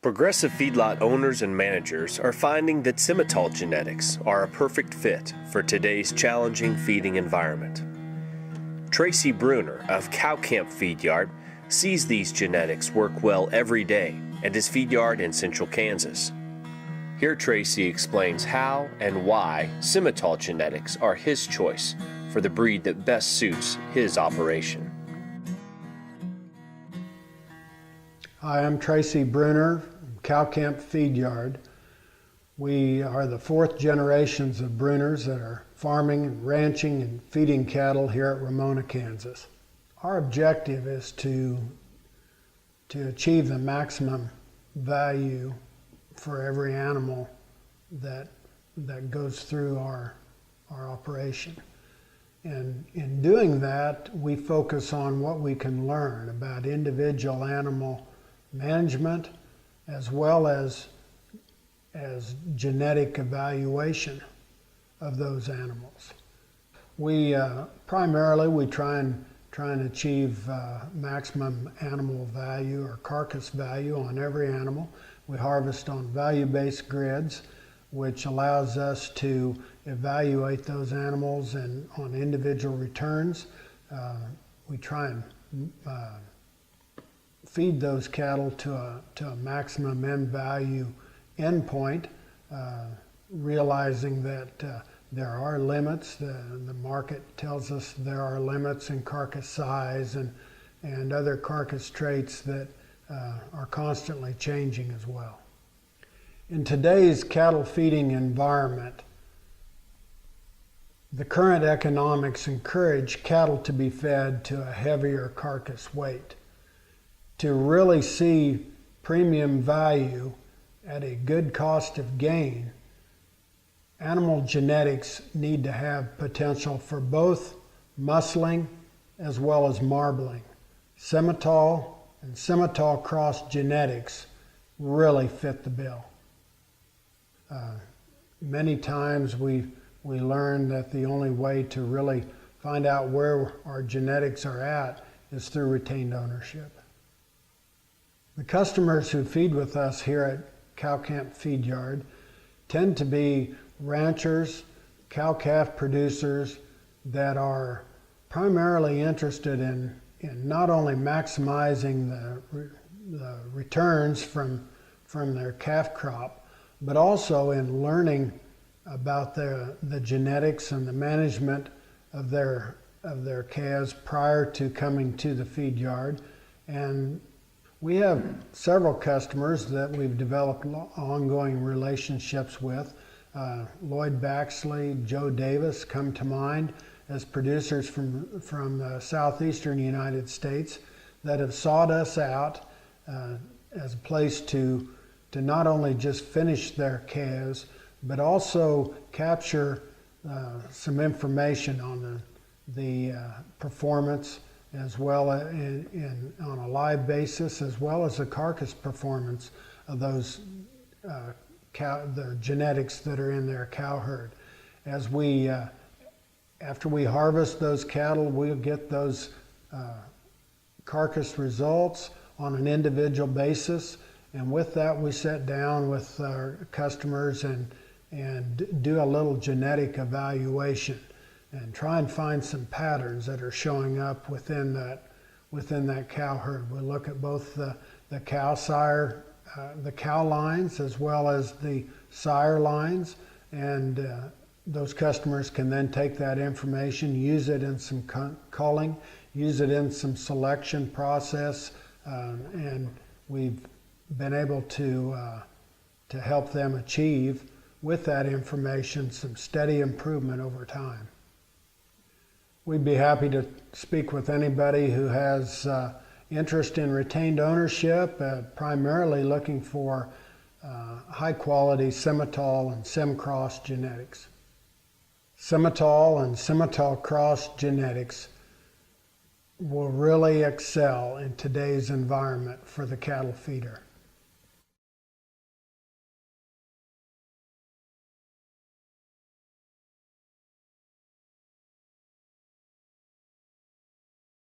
Progressive feedlot owners and managers are finding that Simmental genetics are a perfect fit for today's challenging feeding environment. Tracy Bruner of Camp Feedyard sees these genetics work well every day at his feed yard in central Kansas. Here Tracy explains how and why Simmental genetics are his choice for the breed that best suits his operation. Hi, I'm Tracy Bruner, Camp Feedyard. We are the fourth generations of Bruners that are farming and ranching and feeding cattle here at Ramona, Kansas. Our objective is to achieve the maximum value for every animal that goes through our operation. And in doing that, we focus on what we can learn about individual animal management as well as genetic evaluation of those animals. We primarily try and achieve maximum animal value or carcass value on every animal. We harvest on value-based grids, which allows us to evaluate those animals and on individual returns. We try and feed those cattle to a maximum end value endpoint, realizing that there are limits. The market tells us there are limits in carcass size and other carcass traits that are constantly changing as well. In today's cattle feeding environment, the current economics encourage cattle to be fed to a heavier carcass weight. To really see premium value at a good cost of gain, animal genetics need to have potential for both muscling as well as marbling. Simmental and Simmental cross genetics really fit the bill. Many times we learn that the only way to really find out where our genetics are at is through retained ownership. The customers who feed with us here at Camp Feedyard tend to be ranchers, cow-calf producers that are primarily interested in not only maximizing the returns from their calf crop, but also in learning about the genetics and the management of their calves prior to coming to the feed yard. And we have several customers that we've developed ongoing relationships with. Lloyd Baxley, Joe Davis come to mind as producers from the southeastern United States that have sought us out as a place to not only just finish their calves, but also capture some information on the performance as well on a live basis, as well as the carcass performance of those the genetics that are in their cow herd. As after we harvest those cattle, we'll get those carcass results on an individual basis, and with that we sit down with our customers and do a little genetic evaluation and try and find some patterns that are showing up within that cow herd. We look at both the cow sire, the cow lines, as well as the sire lines, and those customers can then take that information, use it in some culling, use it in some selection process, and we've been able to help them achieve with that information some steady improvement over time. We'd be happy to speak with anybody who has interest in retained ownership, primarily looking for high quality Simmental and Sim-Cross genetics. Simmental and Simmental cross genetics will really excel in today's environment for the cattle feeder.